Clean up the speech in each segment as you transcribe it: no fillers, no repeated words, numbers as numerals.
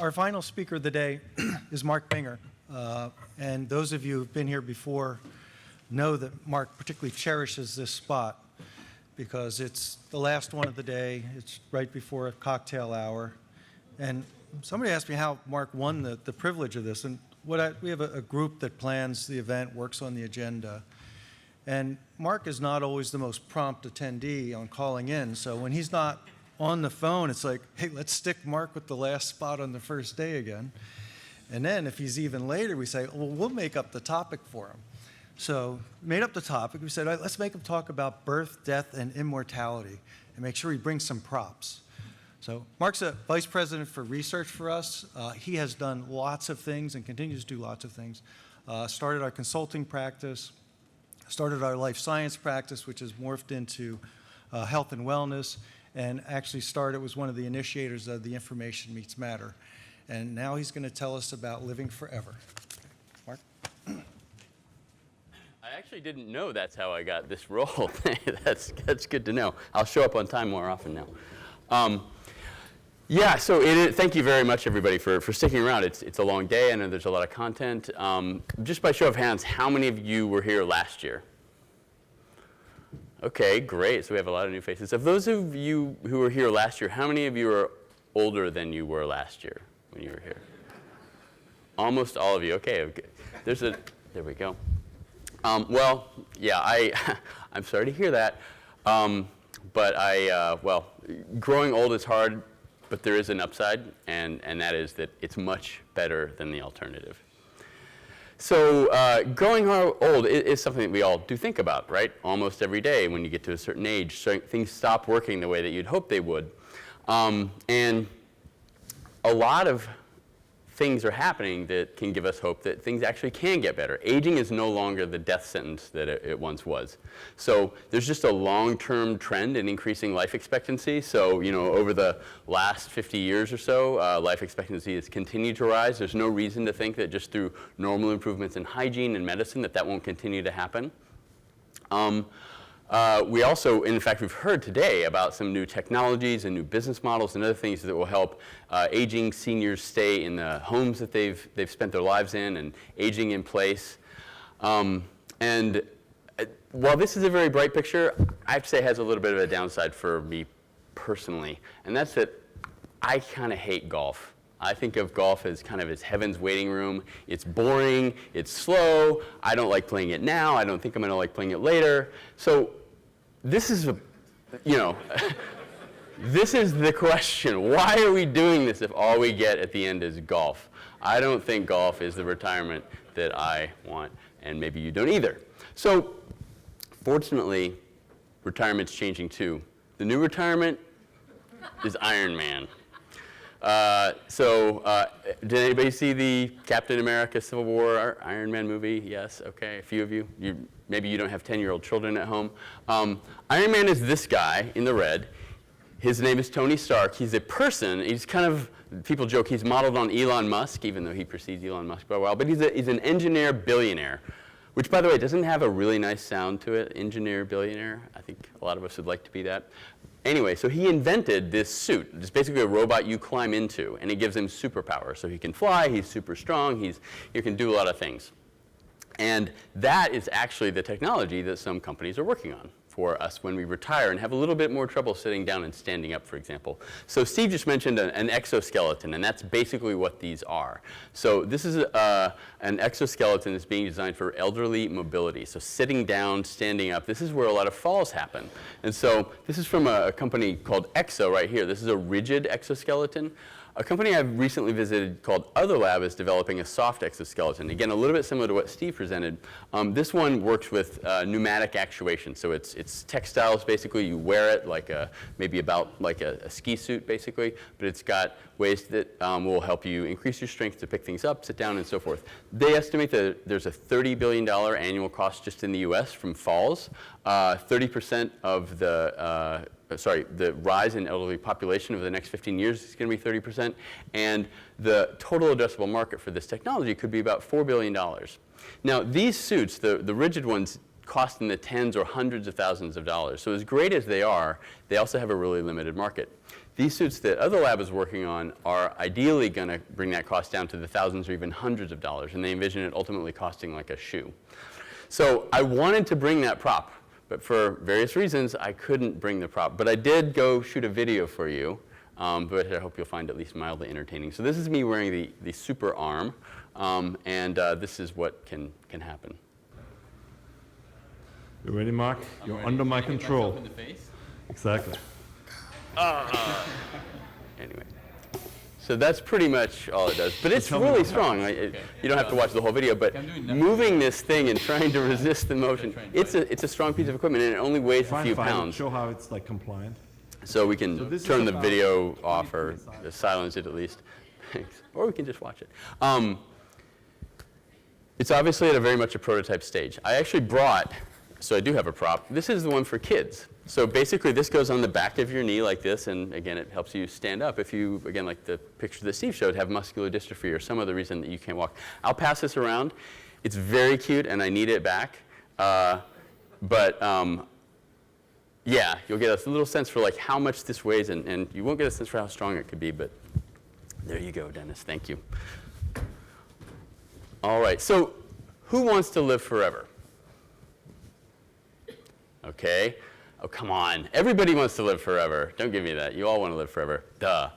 Our final speaker of the day is Mark Bünger. And those of you who've been here before know that Mark particularly cherishes this spot because it's the last one of the day. It's right before a cocktail hour. And somebody asked me how Mark won the privilege of this. And we have a group that plans the event, works on the agenda. And Mark is not always the most prompt attendee on calling in. So when he's not on the phone, it's like, hey, let's stick Mark with the last spot on the first day again. And then if he's even later, we say, well, we'll make up the topic for him. So made up the topic. We said, all right, let's make him talk about birth, death, and immortality, and make sure he brings some props. So Mark's a vice president for research for us. He has done lots of things and continues to do lots of things. Started our consulting practice, started our life science practice, which has morphed into health and wellness, and actually was one of the initiators of the Information Meets Matter. And now he's going to tell us about living forever. Mark? I actually didn't know that's how I got this role. That's good to know. I'll show up on time more often now. Yeah, so thank you very much, everybody, for sticking around. It's a long day. I know there's a lot of content. Just by show of hands, how many of you were here last year? Okay, great. So we have a lot of new faces. Of those of you who were here last year, how many of you are older than you were last year when you were here? Almost all of you. Okay. There we go. Well, yeah, I'm sorry to hear that. But well, growing old is hard, but there is an upside, and that is that it's much better than the alternative. So growing old is something that we all do think about, right? Almost every day when you get to a certain age, things stop working the way that you'd hope they would. And a lot of things are happening that can give us hope that things actually can get better. Aging is no longer the death sentence that it once was. So there's just a long-term trend in increasing life expectancy. So, over the last 50 years or so, life expectancy has continued to rise. There's no reason to think that just through normal improvements in hygiene and medicine that won't continue to happen. We also, in fact, we've heard today about some new technologies and new business models and other things that will help aging seniors stay in the homes that they've spent their lives in and aging in place. And while this is a very bright picture, I have to say it has a little bit of a downside for me personally, and that's that I kind of hate golf. I think of golf as kind of as heaven's waiting room. It's boring, it's slow, I don't like playing it now, I don't think I'm going to like playing it later. So this is this is the question. Why are we doing this if all we get at the end is golf? I don't think golf is the retirement that I want, and maybe you don't either. So fortunately, retirement's changing too. The new retirement is Iron Man. Did anybody see the Captain America Civil War Iron Man movie? Yes, okay, a few of you. Maybe you don't have 10-year-old children at home. Iron Man is this guy in the red. His name is Tony Stark. He's a person. He's kind of, people joke, he's modeled on Elon Musk, even though he precedes Elon Musk by a while. But he's an engineer billionaire, which, by the way, doesn't have a really nice sound to it, engineer billionaire. I think a lot of us would like to be that. Anyway, so he invented this suit. It's basically a robot you climb into, and it gives him superpowers. So he can fly, he's super strong, he can do a lot of things. And that is actually the technology that some companies are working on for us when we retire and have a little bit more trouble sitting down and standing up, for example. So Steve just mentioned an exoskeleton, and that's basically what these are. So this is an exoskeleton that's being designed for elderly mobility. So sitting down, standing up, this is where a lot of falls happen. And so this is from a company called Exo right here. This is a rigid exoskeleton. A company I've recently visited called OtherLab is developing a soft exoskeleton. Again, a little bit similar to what Steve presented. This one works with pneumatic actuation. So it's textiles, basically. You wear it like maybe about like a ski suit, basically. But it's got ways that will help you increase your strength to pick things up, sit down, and so forth. They estimate that there's a $30 billion annual cost just in the US from falls. 30% of the rise in elderly population over the next 15 years is going to be 30%, and the total addressable market for this technology could be about $4 billion. Now, these suits, the rigid ones, cost in the tens or hundreds of thousands of dollars. So as great as they are, they also have a really limited market. These suits that other lab is working on are ideally going to bring that cost down to the thousands or even hundreds of dollars, and they envision it ultimately costing like a shoe. So I wanted to bring that prop, but for various reasons, I couldn't bring the prop. But I did go shoot a video for you, but I hope you'll find at least mildly entertaining. So this is me wearing the super arm, and this is what can happen. You ready, Mark? You're under my control. In the face? Exactly. Anyway, so that's pretty much all it does. But it's really strong. You don't have to watch the whole video, but moving this thing and trying to resist the motion, it's a strong piece of equipment, and it only weighs a few pounds. Show how it's like compliant. So we can turn the video off or silence it at least. Or we can just watch it. It's obviously at very much a prototype stage. I actually brought, so I do have a prop. This is the one for kids. So basically this goes on the back of your knee like this, and again it helps you stand up if you, again like the picture that Steve showed, have muscular dystrophy or some other reason that you can't walk. I'll pass this around. It's very cute and I need it back. Yeah, you'll get a little sense for like how much this weighs, and you won't get a sense for how strong it could be, but there you go, Dennis, thank you. All right, so who wants to live forever? Okay. Oh, come on. Everybody wants to live forever. Don't give me that. You all want to live forever. Duh.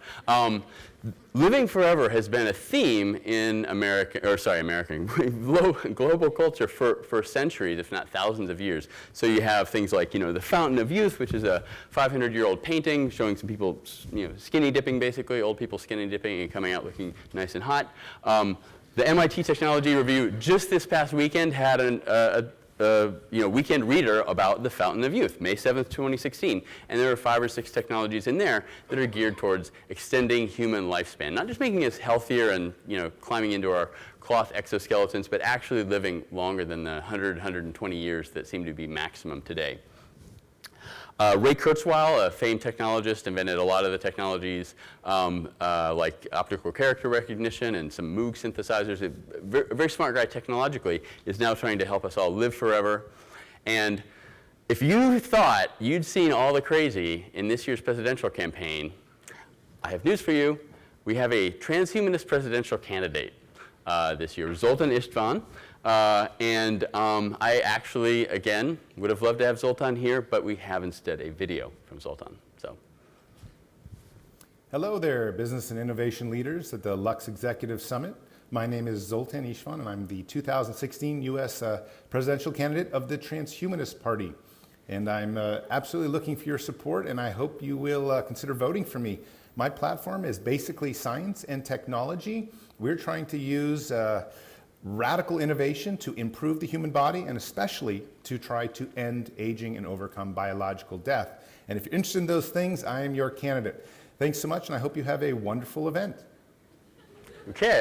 Living forever has been a theme in global culture for centuries, if not thousands of years. So you have things like, the Fountain of Youth, which is a 500-year-old painting showing some people, skinny dipping basically, old people skinny dipping and coming out looking nice and hot. The MIT Technology Review just this past weekend had a weekend reader about the Fountain of Youth, May 7th, 2016. And there are 5 or 6 technologies in there that are geared towards extending human lifespan. Not just making us healthier and climbing into our cloth exoskeletons, but actually living longer than the 100, 120 years that seem to be maximum today. Ray Kurzweil, a famed technologist, invented a lot of the technologies like optical character recognition and some Moog synthesizers. A very smart guy technologically is now trying to help us all live forever. And if you thought you'd seen all the crazy in this year's presidential campaign, I have news for you. We have a transhumanist presidential candidate this year, Zoltan Istvan. I actually, again, would have loved to have Zoltan here, but we have instead a video from Zoltan. So, hello there, business and innovation leaders at the Lux Executive Summit. My name is Zoltan Istvan, and I'm the 2016 U.S. presidential candidate of the Transhumanist Party. And I'm absolutely looking for your support, and I hope you will consider voting for me. My platform is basically science and technology. We're trying to use radical innovation to improve the human body, and especially to try to end aging and overcome biological death. And if you're interested in those things, I am your candidate. Thanks so much, and I hope you have a wonderful event. Okay,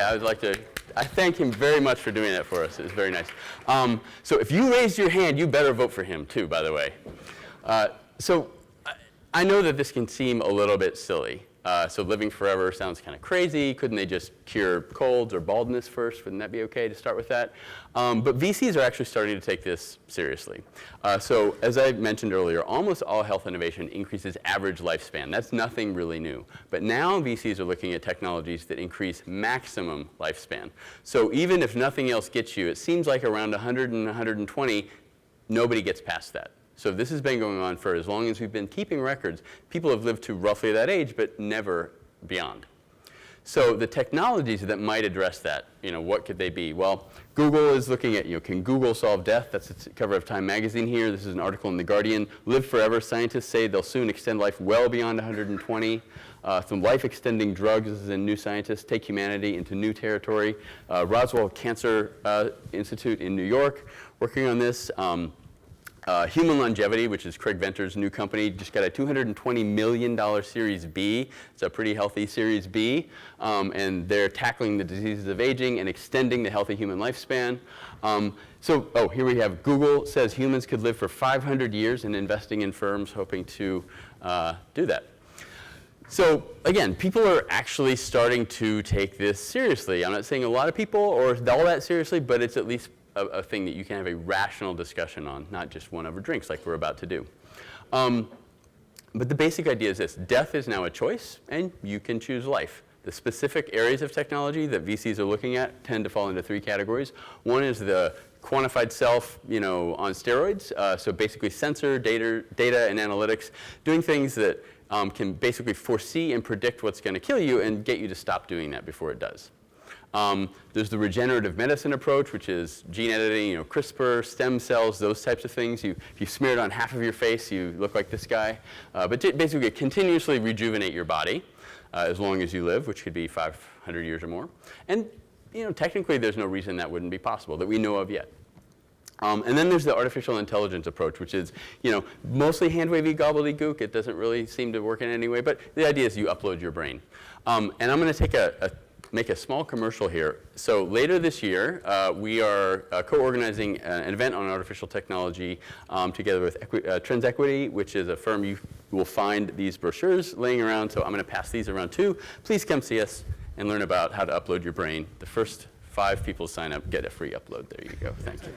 I thank him very much for doing that for us. It was very nice. So if you raised your hand, you better vote for him too, by the way. So I know that this can seem a little bit silly. So living forever sounds kind of crazy. Couldn't they just cure colds or baldness first? Wouldn't that be okay to start with that? But VCs are actually starting to take this seriously. So as I mentioned earlier, almost all health innovation increases average lifespan. That's nothing really new. But now VCs are looking at technologies that increase maximum lifespan. So even if nothing else gets you, it seems like around 100 and 120, nobody gets past that. So this has been going on for as long as we've been keeping records. People have lived to roughly that age, but never beyond. So the technologies that might address that, what could they be? Well, Google is looking at, can Google solve death? That's the cover of Time magazine here. This is an article in The Guardian. Live forever. Scientists say they'll soon extend life well beyond 120. Some life-extending drugs, this is in New Scientist, take humanity into new territory. Roswell Cancer Institute in New York working on this. Human Longevity, which is Craig Venter's new company, just got a $220 million Series B. It's a pretty healthy Series B. And they're tackling the diseases of aging and extending the healthy human lifespan. Here we have Google says humans could live for 500 years and investing in firms hoping to do that. So again, people are actually starting to take this seriously. I'm not saying a lot of people or all that seriously, but it's at least a thing that you can have a rational discussion on, not just one over drinks like we're about to do. But the basic idea is this: death is now a choice, and you can choose life. The specific areas of technology that VCs are looking at tend to fall into three categories. One is the quantified self, on steroids. So basically sensor, data, and analytics, doing things that can basically foresee and predict what's going to kill you and get you to stop doing that before it does. There's the regenerative medicine approach, which is gene editing, CRISPR, stem cells, those types of things. If you smear it on half of your face, you look like this guy. But basically continuously rejuvenate your body as long as you live, which could be 500 years or more. And technically there's no reason that wouldn't be possible that we know of yet. And then there's the artificial intelligence approach, which is, mostly hand-wavy gobbledygook. It doesn't really seem to work in any way, but the idea is you upload your brain. And I'm going to make a small commercial here. So later this year, we are co-organizing an event on artificial technology together with TransEquity, which is a firm you will find these brochures laying around. So I'm going to pass these around too. Please come see us and learn about how to upload your brain. The first 5 people sign up get a free upload. There you go. Thank you.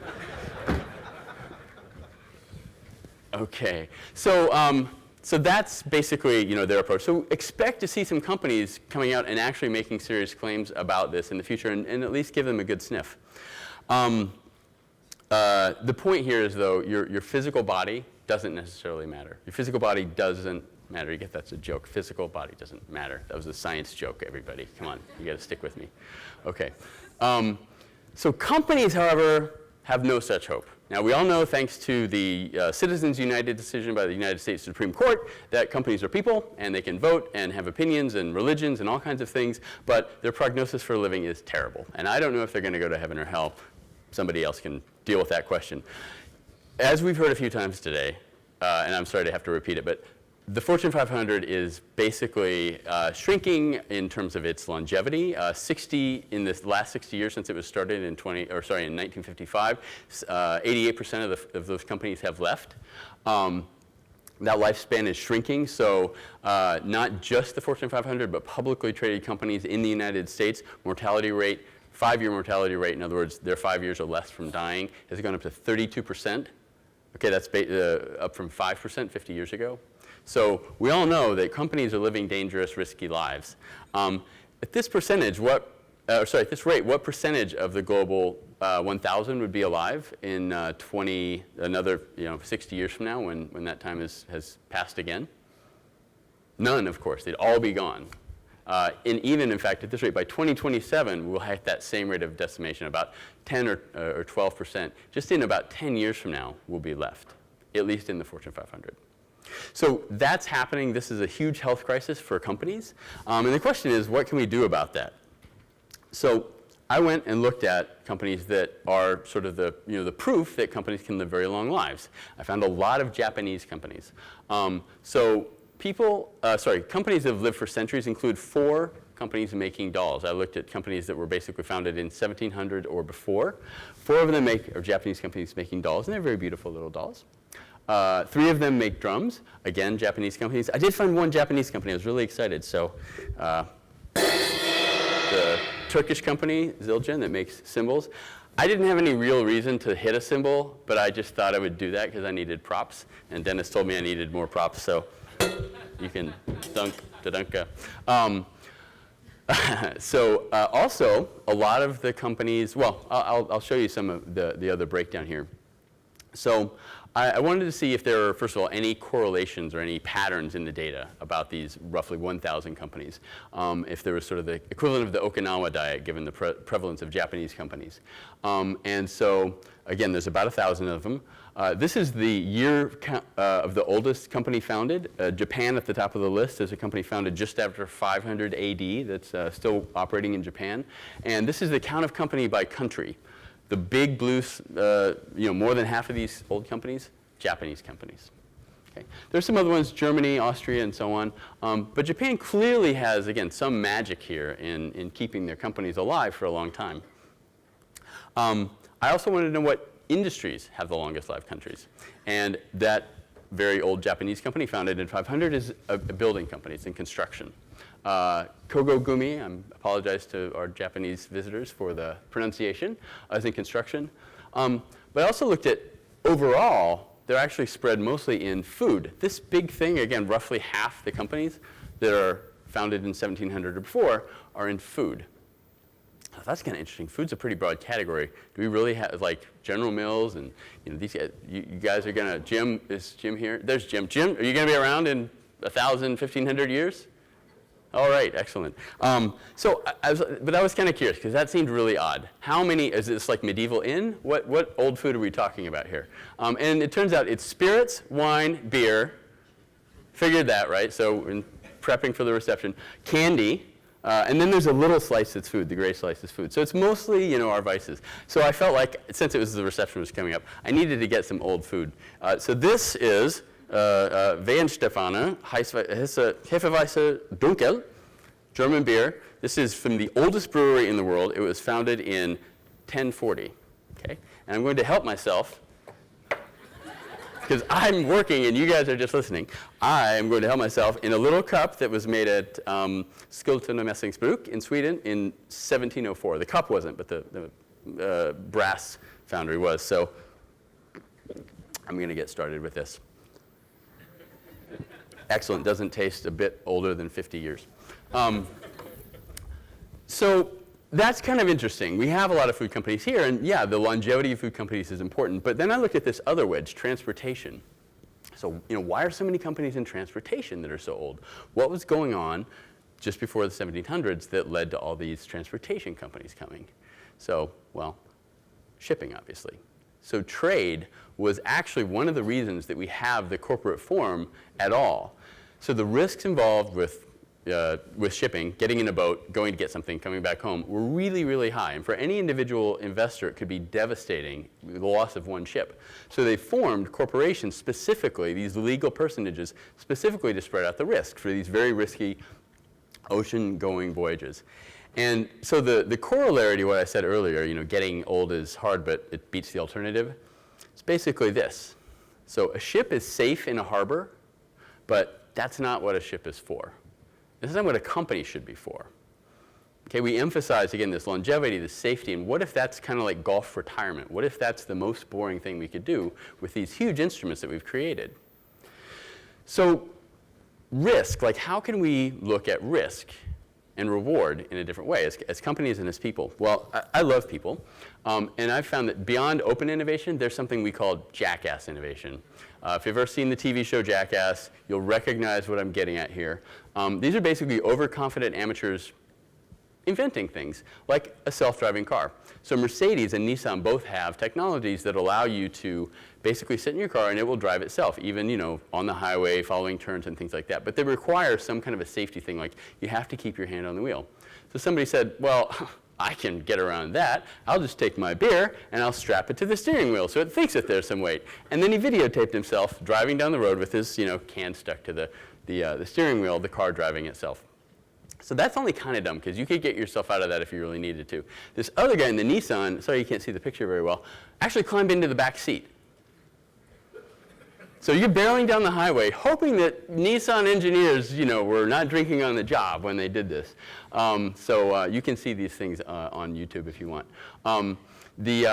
Okay. So that's basically, their approach. So expect to see some companies coming out and actually making serious claims about this in the future, and at least give them a good sniff. The point here is, though, your physical body doesn't necessarily matter. Your physical body doesn't matter. You get that's a joke. Physical body doesn't matter. That was a science joke, everybody. Come on, you got to stick with me. Okay. So companies, however, have no such hope. Now, we all know, thanks to the Citizens United decision by the United States Supreme Court, that companies are people, and they can vote and have opinions and religions and all kinds of things, but their prognosis for a living is terrible. And I don't know if they're going to go to heaven or hell. Somebody else can deal with that question. As we've heard a few times today, and I'm sorry to have to repeat it, but the Fortune 500 is basically shrinking in terms of its longevity. 60 in this last 60 years since it was started in 1955, 88% of those companies have left. That lifespan is shrinking, so not just the Fortune 500, but publicly traded companies in the United States, mortality rate, 5-year mortality rate, in other words, they're 5 years or less from dying, has gone up to 32%. Okay, that's up from 5% 50 years ago. So we all know that companies are living dangerous, risky lives. At this percentage, at this rate, what percentage of the global 1,000 would be alive in another 60 years from now, when that time has passed again? None, of course. They'd all be gone. And even, in fact, at this rate, by 2027, we'll have that same rate of decimation, about 10 or 12%. Just in about 10 years from now, will be left, at least in the Fortune 500. So that's happening. This is a huge health crisis for companies. And the question is, what can we do about that? So I went and looked at companies that are sort of the proof that companies can live very long lives. I found a lot of Japanese companies. Companies that have lived for centuries include 4 companies making dolls. I looked at companies that were basically founded in 1700 or before. 4 of them are Japanese companies making dolls, and they're very beautiful little dolls. 3 of them make drums. Again, Japanese companies. I did find one Japanese company. I was really excited. So the Turkish company, Zildjian, that makes cymbals. I didn't have any real reason to hit a cymbal, but I just thought I would do that because I needed props. And Dennis told me I needed more props, so you can dunk-da-dunka. Also, a lot of the companies, well, I'll show you some of the other breakdown here. So I wanted to see if there are, first of all, any correlations or any patterns in the data about these roughly 1,000 companies. If there was sort of the equivalent of the Okinawa diet, given the prevalence of Japanese companies. And so, again, there's about 1,000 of them. This is the year of the oldest company founded. Japan at the top of the list is a company founded just after 500 AD that's still operating in Japan. And this is the count of company by country. The big blue, more than half of these old companies, Japanese companies. Okay. There's some other ones, Germany, Austria, and so on. But Japan clearly has, again, some magic here in keeping their companies alive for a long time. I also wanted to know what industries have the longest lived countries. And that very old Japanese company founded in 500 is a building company. It's in construction. Kogo Gumi, I apologize to our Japanese visitors for the pronunciation, is in construction. But I also looked at overall they're actually spread mostly in food. This big thing, again, roughly half the companies that are founded in 1700 or before are in food. Now, that's kind of interesting. Food's a pretty broad category. Do we really have, like, General Mills and, these guys, you guys are going to, Jim, is Jim here? There's Jim. Jim, are you going to be around in 1,000, 1,500 years? All right, excellent. But I was kind of curious because that seemed really odd. How many, is this like medieval inn? What old food are we talking about here? And it turns out it's spirits, wine, beer. Figured that, right? So in prepping for the reception, candy, and then there's a little slice that's food, the gray slice is food. So it's mostly, our vices. So I felt like, since it was the reception was coming up, I needed to get some old food. So this is Weihenstephaner, Hefeweißer Dunkel, German beer. This is from the oldest brewery in the world. It was founded in 1040. Okay? And I'm going to help myself because I'm working and you guys are just listening. I am going to help myself in a little cup that was made at Skulten och Messingsbruk in Sweden in 1704. The cup wasn't, but the brass foundry was. So I'm going to get started with this. Excellent. Doesn't taste a bit older than 50 years. So that's kind of interesting. We have a lot of food companies here, and yeah, the longevity of food companies is important. But then I look at this other wedge, transportation. So, why are so many companies in transportation that are so old? What was going on just before the 1700s that led to all these transportation companies coming? So, well, shipping, obviously. So trade was actually one of the reasons that we have the corporate form at all. So the risks involved with shipping, getting in a boat, going to get something, coming back home, were really, really high. And for any individual investor, it could be devastating, the loss of one ship. So they formed corporations specifically, these legal personages, specifically to spread out the risk for these very risky ocean-going voyages. And so the corollary to what I said earlier, getting old is hard, but it beats the alternative, it's basically this. So a ship is safe in a harbor, but that's not what a ship is for. This is not what a company should be for. Okay, we emphasize, again, this longevity, this safety, and what if that's kind of like golf retirement? What if that's the most boring thing we could do with these huge instruments that we've created? So risk, like how can we look at risk and reward in a different way as companies and as people? Well, I love people, and I've found that beyond open innovation, there's something we call Jackass Innovation. If you've ever seen the TV show Jackass, you'll recognize what I'm getting at here. These are basically overconfident amateurs inventing things, like a self-driving car. So Mercedes and Nissan both have technologies that allow you to basically sit in your car and it will drive itself, even on the highway, following turns and things like that. But they require some kind of a safety thing, like you have to keep your hand on the wheel. So somebody said, well, I can get around that. I'll just take my beer and I'll strap it to the steering wheel so it thinks that there's some weight. And then he videotaped himself driving down the road with his can stuck to the steering wheel, the car driving itself. So that's only kind of dumb because you could get yourself out of that if you really needed to. This other guy in the Nissan, sorry you can't see the picture very well, actually climbed into the back seat. So you're barreling down the highway, hoping that Nissan engineers, were not drinking on the job when they did this. You can see these things on YouTube if you want. The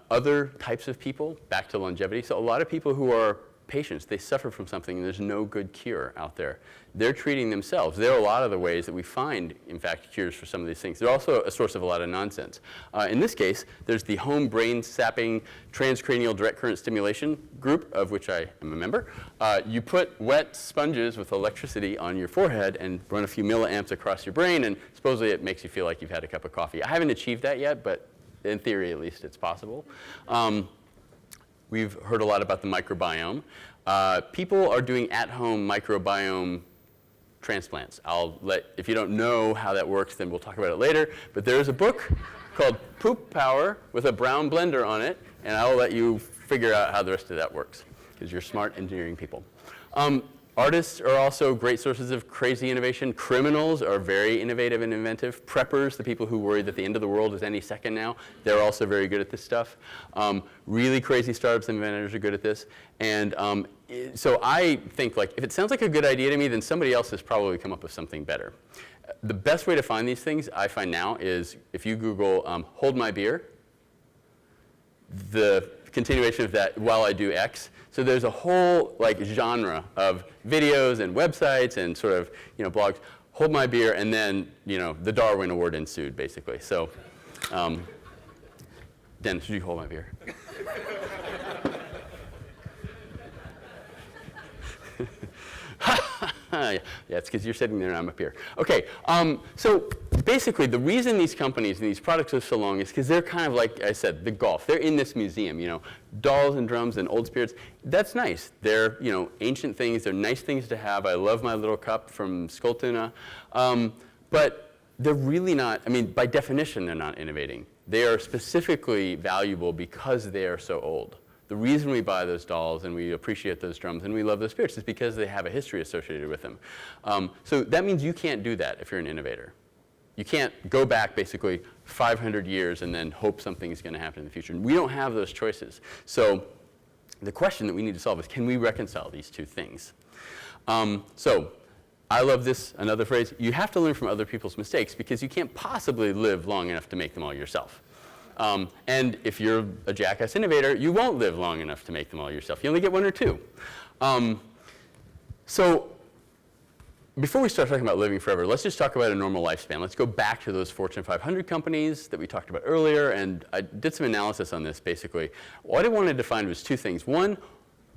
other types of people, back to longevity. So a lot of people who are patients, they suffer from something and there's no good cure out there. They're treating themselves. There are a lot of the ways that we find, in fact, cures for some of these things. They're also a source of a lot of nonsense. In this case, there's the home brain sapping transcranial direct current stimulation group, of which I am a member. You put wet sponges with electricity on your forehead and run a few milliamps across your brain, and supposedly it makes you feel like you've had a cup of coffee. I haven't achieved that yet, but in theory, at least, it's possible. We've heard a lot about the microbiome. People are doing at-home microbiome transplants. If you don't know how that works, then we'll talk about it later. But there is a book called Poop Power with a brown blender on it, and I'll let you figure out how the rest of that works, because you're smart engineering people. Artists are also great sources of crazy innovation. Criminals are very innovative and inventive. Preppers, the people who worry that the end of the world is any second now, they're also very good at this stuff. Really crazy startups and inventors are good at this. And so I think, if it sounds like a good idea to me, then somebody else has probably come up with something better. The best way to find these things, I find now, is if you Google hold my beer, the continuation of that while I do X. So there's a whole like genre of videos and websites and sort of blogs. Hold my beer, and then the Darwin Award ensued basically. So, Dennis, would you hold my beer? Yeah, it's because you're sitting there and I'm up here. Okay, so basically the reason these companies and these products live so long is because they're kind of like I said, the golf. They're in this museum, dolls and drums and old spirits. That's nice. They're ancient things. They're nice things to have. I love my little cup from Skultuna, but they're really not. I mean, by definition, they're not innovating. They are specifically valuable because they are so old. The reason we buy those dolls and we appreciate those drums and we love those spirits is because they have a history associated with them. So that means you can't do that if you're an innovator. You can't go back basically 500 years and then hope something's going to happen in the future. We don't have those choices. So the question that we need to solve is, can we reconcile these two things? So I love this, another phrase, you have to learn from other people's mistakes because you can't possibly live long enough to make them all yourself. And if you're a Jackass innovator, you won't live long enough to make them all yourself. You only get one or two. So before we start talking about living forever, let's just talk about a normal lifespan. Let's go back to those Fortune 500 companies that we talked about earlier. And I did some analysis on this, basically. What I wanted to find was two things. One,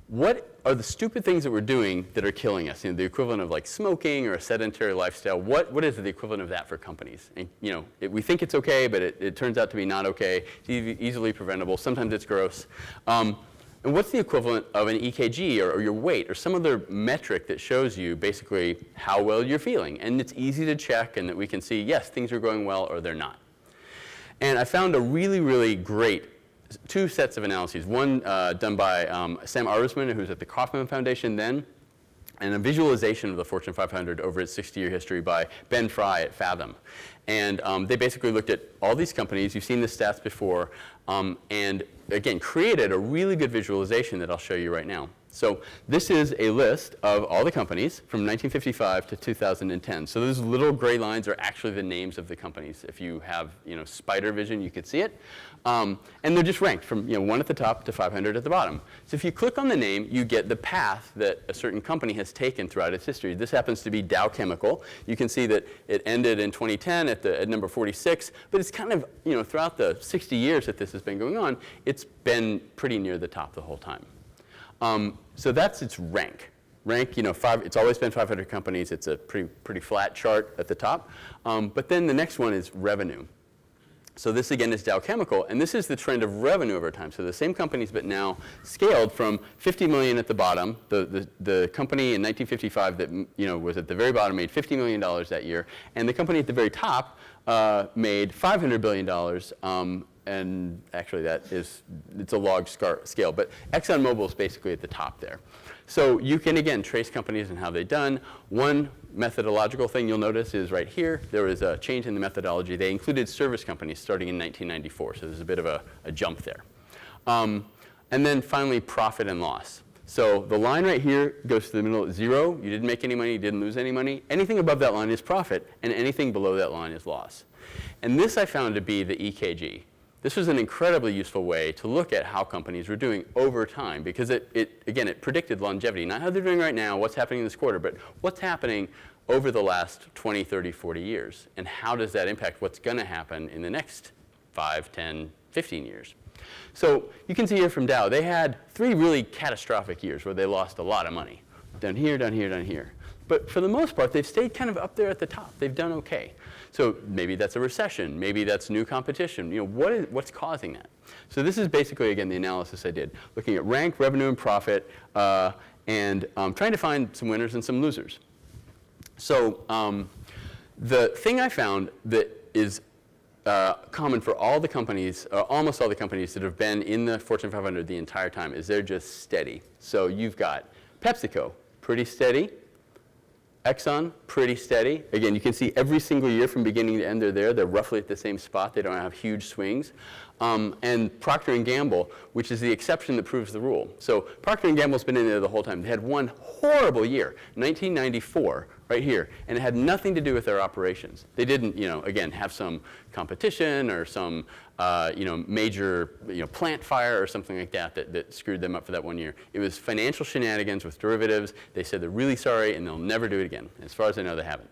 what are the stupid things that we're doing that are killing us? The equivalent of like smoking or a sedentary lifestyle. What is the equivalent of that for companies? And, we think it's okay, but it turns out to be not okay. It's easily preventable. Sometimes it's gross. And what's the equivalent of an EKG or your weight or some other metric that shows you basically how well you're feeling? And it's easy to check and that we can see, yes, things are going well or they're not. And I found a really, really great two sets of analyses. One done by Sam Arbesman, who's at the Kauffman Foundation then, and a visualization of the Fortune 500 over its 60-year history by Ben Fry at Fathom. And they basically looked at all these companies. You've seen the stats before. And again, created a really good visualization that I'll show you right now. So this is a list of all the companies from 1955 to 2010. So those little gray lines are actually the names of the companies. If you have spider vision, you could see it. And they're just ranked from 1 at the top to 500 at the bottom. So if you click on the name, you get the path that a certain company has taken throughout its history. This happens to be Dow Chemical. You can see that it ended in 2010 at number 46. But it's kind of, throughout the 60 years that this has been going on, it's been pretty near the top the whole time. So that's its rank. It's always been 500 companies. It's a pretty flat chart at the top. But then the next one is revenue. So this again is Dow Chemical, and this is the trend of revenue over time. So the same companies, but now scaled from 50 million at the bottom. The company in 1955 that was at the very bottom made $50 million that year, and the company at the very top made $500 billion. And actually it's a log scale, but ExxonMobil is basically at the top there. So you can, again, trace companies and how they've done. One methodological thing you'll notice is right here, there was a change in the methodology. They included service companies starting in 1994, so there's a bit of a jump there. And then finally, profit and loss. So the line right here goes to the middle at 0. You didn't make any money, you didn't lose any money. Anything above that line is profit, and anything below that line is loss. And this I found to be the EKG. This was an incredibly useful way to look at how companies were doing over time because it predicted longevity. Not how they're doing right now, what's happening this quarter, but what's happening over the last 20, 30, 40 years. And how does that impact what's going to happen in the next 5, 10, 15 years. So you can see here from Dow, they had 3 really catastrophic years where they lost a lot of money. Down here, down here, down here. But for the most part, they've stayed kind of up there at the top. They've done okay. So maybe that's a recession. Maybe that's new competition. What's causing that? So this is basically, again, the analysis I did, looking at rank, revenue, and profit, and trying to find some winners and some losers. So the thing I found that is common for all the companies, almost all the companies that have been in the Fortune 500 the entire time is they're just steady. So you've got PepsiCo, pretty steady. Exxon, pretty steady. Again, you can see every single year from beginning to end they're there. They're roughly at the same spot. They don't have huge swings. and Procter & Gamble, which is the exception that proves the rule. So Procter & Gamble's been in there the whole time. They had one horrible year, 1994, right here, and it had nothing to do with their operations. They didn't, again, have some competition or some, major, plant fire or something like that screwed them up for that one year. It was financial shenanigans with derivatives. They said they're really sorry and they'll never do it again. As far as I know, they haven't.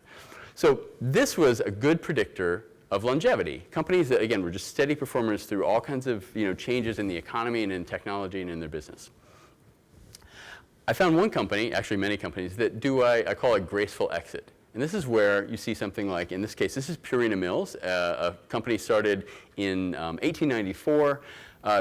So this was a good predictor of longevity. Companies that, again, were just steady performers through all kinds of changes in the economy and in technology and in their business. I found one company, actually many companies, that do I call a graceful exit. And this is where you see something like, in this case, this is Purina Mills, a company started in 1894,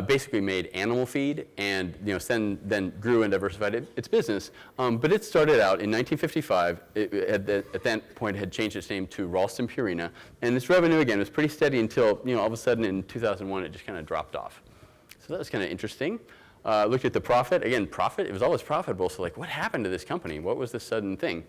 basically made animal feed, and then grew and diversified its business. But it started out in 1955. At that point, had changed its name to Ralston Purina, and its revenue again was pretty steady until all of a sudden in 2001 it just kind of dropped off. So that was kind of interesting. Looked at the profit. Again, profit. It was always profitable. So like, what happened to this company? What was the sudden thing?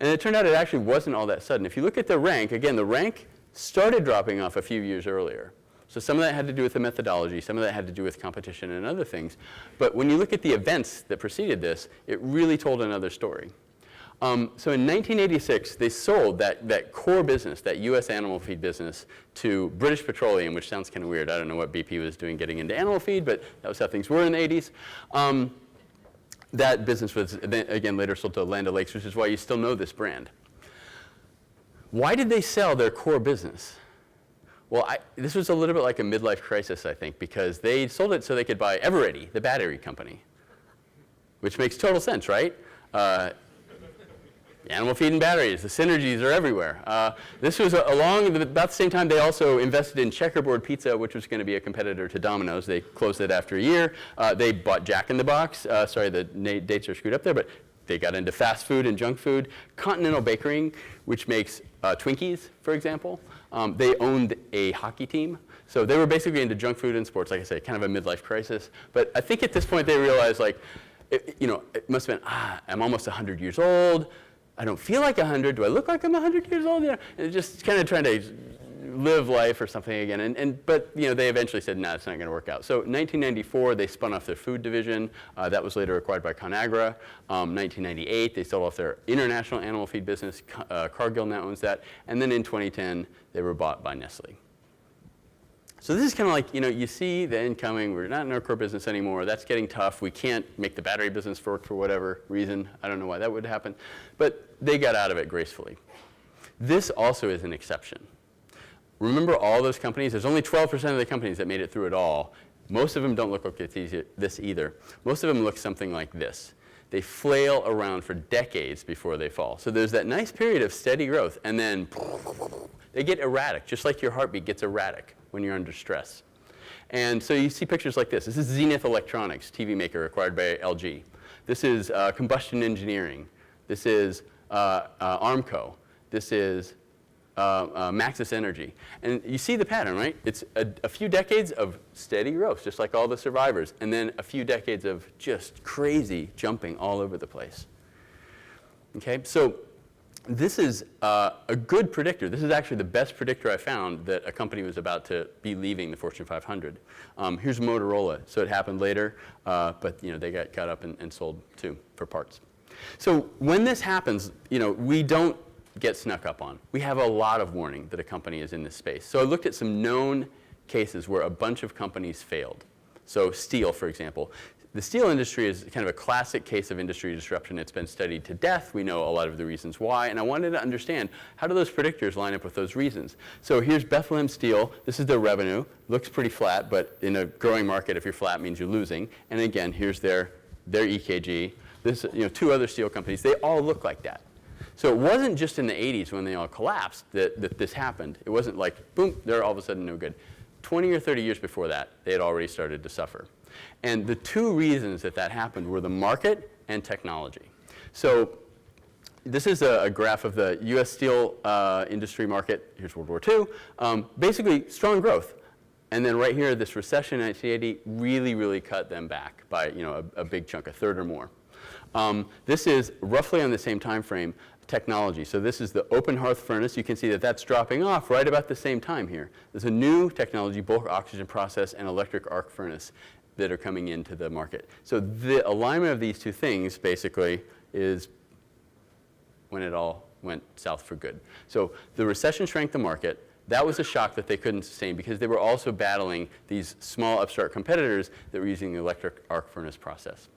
And it turned out it actually wasn't all that sudden. If you look at the rank, again, the rank started dropping off a few years earlier. So some of that had to do with the methodology, some of that had to do with competition and other things. But when you look at the events that preceded this, it really told another story. So in 1986, they sold that core business, that US animal feed business, to British Petroleum, which sounds kind of weird. I don't know what BP was doing getting into animal feed, but that was how things were in the 80s. That business was, again, later sold to Land O'Lakes, which is why you still know this brand. Why did they sell their core business? Well, this was a little bit like a midlife crisis, I think, because they sold it so they could buy Eveready, the battery company, which makes total sense, right? Animal feed and batteries, the synergies are everywhere. This was about the same time they also invested in Checkerboard Pizza, which was going to be a competitor to Domino's. They closed it after a year. They bought Jack in the Box. Sorry, the dates are screwed up there, but they got into fast food and junk food. Continental Bakery, which makes Twinkies, for example. They owned a hockey team. So they were basically into junk food and sports, like I say, kind of a midlife crisis. But I think at this point they realized, like, it must have been, I'm almost 100 years old. I don't feel like 100. Do I look like I'm 100 years old? And just kind of trying to live life or something again. But they eventually said, no, it's not going to work out. So 1994, they spun off their food division. That was later acquired by ConAgra. 1998, they sold off their international animal feed business. Cargill now owns that. And then in 2010, they were bought by Nestle. So this is kind of like, you see the incoming. We're not in our core business anymore. That's getting tough. We can't make the battery business work for whatever reason. I don't know why that would happen. But they got out of it gracefully. This also is an exception. Remember all those companies? There's only 12% of the companies that made it through it all. Most of them don't look like this either. Most of them look something like this. They flail around for decades before they fall. So there's that nice period of steady growth, and then they get erratic, just like your heartbeat gets erratic when you're under stress. And so you see pictures like this. This is Zenith Electronics, TV maker acquired by LG. This is Combustion Engineering. This is Armco. This is Maxis Energy. And you see the pattern, right? It's a few decades of steady growth, just like all the survivors, and then a few decades of just crazy jumping all over the place. Okay, so this is a good predictor. This is actually the best predictor I found that a company was about to be leaving the Fortune 500. Here's Motorola. So it happened later, but they got cut up and sold too for parts. So when this happens, we don't get snuck up on. We have a lot of warning that a company is in this space. So I looked at some known cases where a bunch of companies failed. So steel, for example. The steel industry is kind of a classic case of industry disruption. It's been studied to death. We know a lot of the reasons why. And I wanted to understand, how do those predictors line up with those reasons? So here's Bethlehem Steel. This is their revenue. Looks pretty flat, but in a growing market, if you're flat, means you're losing. And again, here's their EKG. This, two other steel companies. They all look like that. So it wasn't just in the 80s when they all collapsed that this happened. It wasn't like, boom, they're all of a sudden no good. 20 or 30 years before that, they had already started to suffer. And the two reasons that happened were the market and technology. So this is a graph of the US steel industry market. Here's World War II. Basically, strong growth. And then right here, this recession in 1980 really, really cut them back by a big chunk, a third or more. This is roughly on the same time frame technology. So this is the open hearth furnace. You can see that that's dropping off right about the same time here. There's a new technology, bulk oxygen process and electric arc furnace, that are coming into the market. So the alignment of these two things basically is when it all went south for good. So the recession shrank the market. That was a shock that they couldn't sustain because they were also battling these small upstart competitors that were using the electric arc furnace process.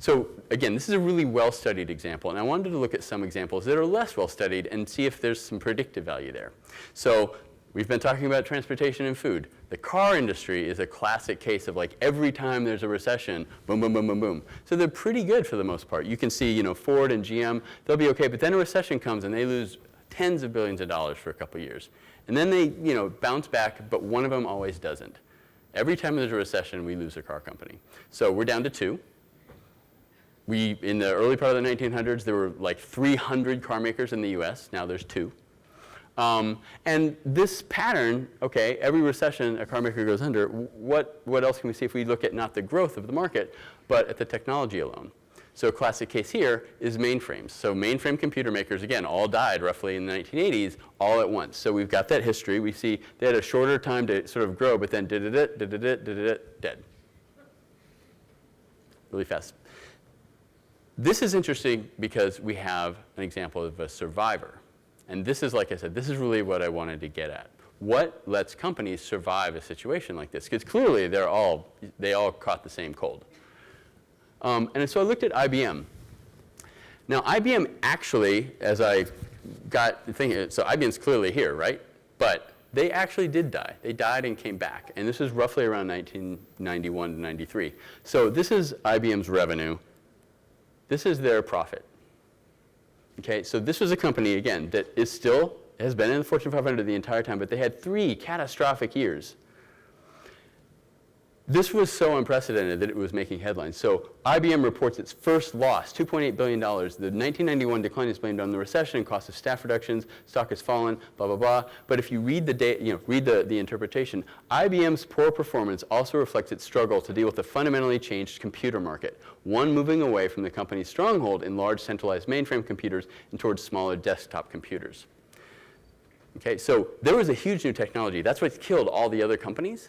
So again, this is a really well-studied example, and I wanted to look at some examples that are less well-studied and see if there's some predictive value there. So we've been talking about transportation and food. The car industry is a classic case of like every time there's a recession, boom, boom, boom, boom, boom. So they're pretty good for the most part. You can see, Ford and GM, they'll be okay, but then a recession comes and they lose tens of billions of dollars for a couple years. And then they, bounce back, but one of them always doesn't. Every time there's a recession, we lose a car company. So we're down to 2. In the early part of the 1900s, there were like 300 car makers in the US. Now there's 2. And this pattern, okay, every recession a car maker goes under. What else can we see if we look at not the growth of the market, but at the technology alone? So a classic case here is mainframes. So mainframe computer makers, again, all died roughly in the 1980s, all at once. So we've got that history. We see they had a shorter time to sort of grow, but then dead. Really fast. This is interesting because we have an example of a survivor. And this is, like I said, this is really what I wanted to get at. What lets companies survive a situation like this? Because clearly they all caught the same cold. And so I looked at IBM. Now IBM actually, as I got thinking, so IBM's clearly here, right? But they actually did die. They died and came back. And this is roughly around 1991 to 93. So this is IBM's revenue. This is their profit. Okay, so this was a company, again, that has been in the Fortune 500 the entire time, but they had 3 catastrophic years. This was so unprecedented that it was making headlines. So IBM reports its first loss, $2.8 billion. The 1991 decline is blamed on the recession, cost of staff reductions, stock has fallen, blah, blah, blah. But if you read the interpretation, IBM's poor performance also reflects its struggle to deal with the fundamentally changed computer market, one moving away from the company's stronghold in large centralized mainframe computers and towards smaller desktop computers. Okay, so there was a huge new technology. That's what killed all the other companies.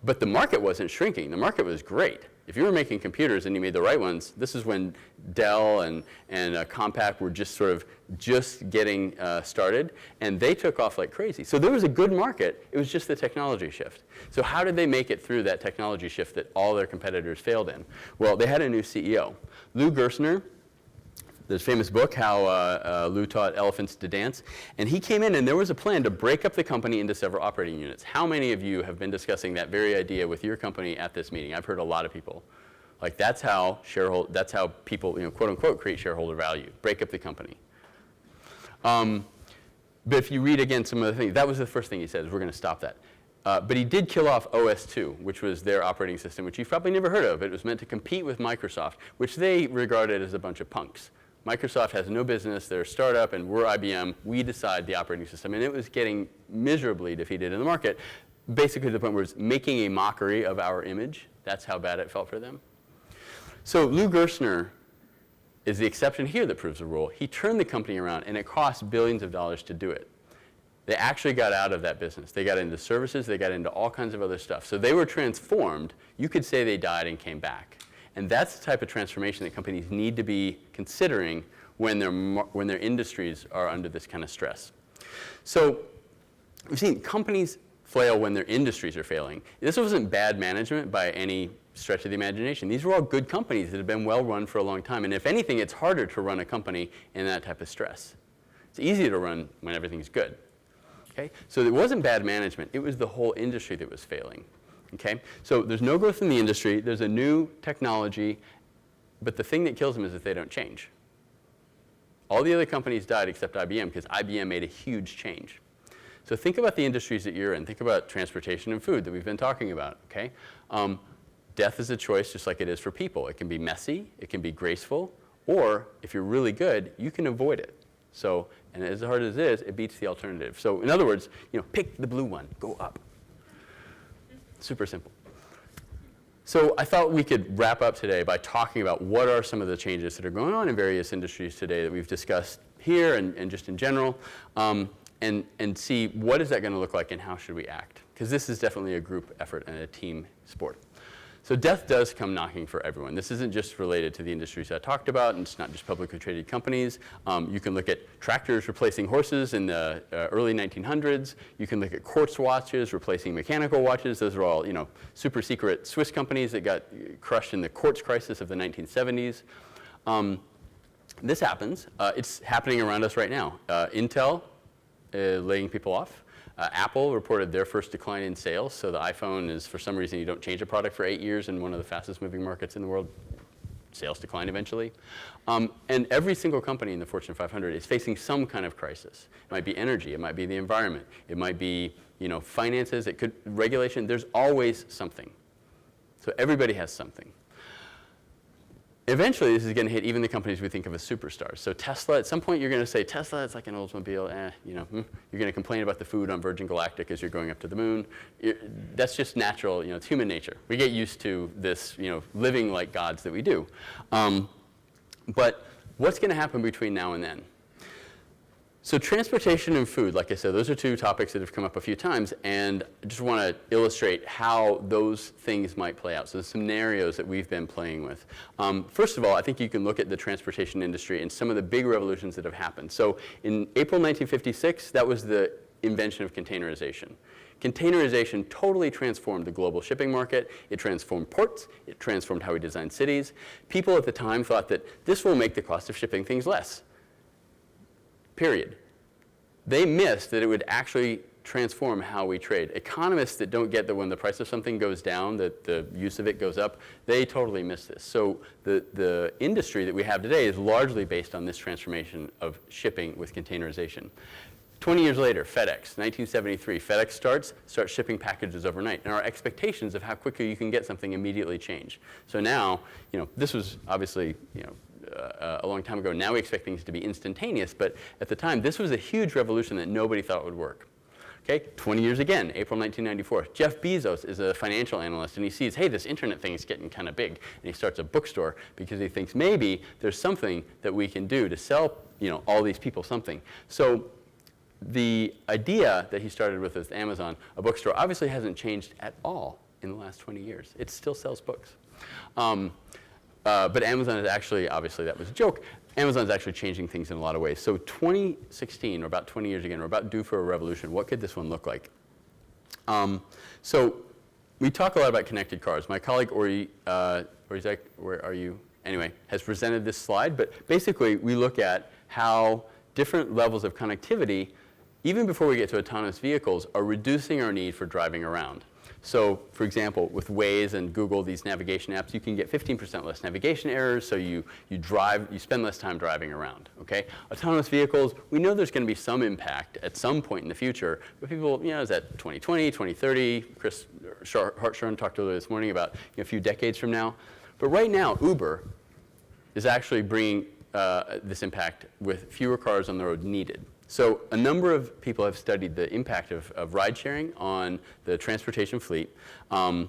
But the market wasn't shrinking. The market was great. If you were making computers and you made the right ones, this is when Dell and Compaq were just getting started, and they took off like crazy. So there was a good market. It was just the technology shift. So how did they make it through that technology shift that all their competitors failed in? Well, they had a new CEO. Lou Gerstner. There's a famous book, How Lou Taught Elephants to Dance. And he came in, and there was a plan to break up the company into several operating units. How many of you have been discussing that very idea with your company at this meeting? I've heard a lot of people. Like, that's how people, quote unquote, create shareholder value. Break up the company. But if you read again some of the things, that was the first thing he said, is we're going to stop that. But he did kill off OS/2, which was their operating system, which you've probably never heard of. It was meant to compete with Microsoft, which they regarded as a bunch of punks. Microsoft has no business, they're a startup, and we're IBM. We decide the operating system. And it was getting miserably defeated in the market, basically to the point where it's making a mockery of our image. That's how bad it felt for them. So Lou Gerstner is the exception here that proves the rule. He turned the company around, and it cost billions of dollars to do it. They actually got out of that business. They got into services, they got into all kinds of other stuff. So they were transformed. You could say they died and came back. And that's the type of transformation that companies need to be considering when their industries are under this kind of stress. So we've seen companies flail when their industries are failing. This wasn't bad management by any stretch of the imagination. These were all good companies that have been well run for a long time. And if anything, it's harder to run a company in that type of stress. It's easy to run when everything's good. Okay? So it wasn't bad management. It was the whole industry that was failing. Okay? So there's no growth in the industry. There's a new technology. But the thing that kills them is that they don't change. All the other companies died except IBM because IBM made a huge change. So think about the industries that you're in. Think about transportation and food that we've been talking about. Okay? Death is a choice just like it is for people. It can be messy. It can be graceful. Or if you're really good, you can avoid it. So, and as hard as it is, it beats the alternative. So in other words, pick the blue one. Go up. Super simple. So I thought we could wrap up today by talking about what are some of the changes that are going on in various industries today that we've discussed here and just in general, and see what is that going to look like and how should we act. Because this is definitely a group effort and a team sport. So death does come knocking for everyone. This isn't just related to the industries I talked about, and it's not just publicly traded companies. You can look at tractors replacing horses in the early 1900s. You can look at quartz watches replacing mechanical watches. Those are all, super secret Swiss companies that got crushed in the quartz crisis of the 1970s. This happens. It's happening around us right now. Intel laying people off. Apple reported their first decline in sales, so the iPhone is, for some reason, you don't change a product for 8 years in one of the fastest moving markets in the world, sales decline eventually. And every single company in the Fortune 500 is facing some kind of crisis. It might be energy, it might be the environment, it might be finances, it could regulation. There's always something. So everybody has something. Eventually, this is going to hit even the companies we think of as superstars. So Tesla, at some point, you're going to say, Tesla, it's like an Oldsmobile, You're going to complain about the food on Virgin Galactic as you're going up to the moon. That's just natural, it's human nature. We get used to this, living like gods that we do. But what's going to happen between now and then? So transportation and food, like I said, those are two topics that have come up a few times, and I just want to illustrate how those things might play out. So there's scenarios that we've been playing with. First of all, I think you can look at the transportation industry and some of the big revolutions that have happened. So in April 1956, that was the invention of containerization. Containerization totally transformed the global shipping market. It transformed ports. It transformed how we design cities. People at the time thought that this will make the cost of shipping things less. Period. They missed that it would actually transform how we trade. Economists that don't get that when the price of something goes down, that the use of it goes up, they totally miss this. So the industry that we have today is largely based on this transformation of shipping with containerization. 20 years later, FedEx, 1973, FedEx starts shipping packages overnight. And our expectations of how quickly you can get something immediately change. So now, this was obviously, a long time ago. Now we expect things to be instantaneous, but at the time, this was a huge revolution that nobody thought would work. Okay, 20 years again, April 1994. Jeff Bezos is a financial analyst, and he sees, hey, this internet thing is getting kind of big, and he starts a bookstore because he thinks maybe there's something that we can do to sell, all these people something. So the idea that he started with Amazon, a bookstore, obviously hasn't changed at all in the last 20 years. It still sells books. But Amazon is actually, obviously that was a joke, Amazon is actually changing things in a lot of ways. So 2016, or about 20 years again, we're about due for a revolution. What could this one look like? So we talk a lot about connected cars. My colleague Ori Zek, where are you? Anyway, has presented this slide. But basically, we look at how different levels of connectivity, even before we get to autonomous vehicles, are reducing our need for driving around. So, for example, with Waze and Google, these navigation apps, you can get 15% less navigation errors, so you spend less time driving around, okay? Autonomous vehicles, we know there's going to be some impact at some point in the future, but people, is that 2020, 2030? Chris Hartshorn talked earlier this morning about a few decades from now. But right now, Uber is actually bringing this impact with fewer cars on the road needed. So a number of people have studied the impact of ride sharing on the transportation fleet. And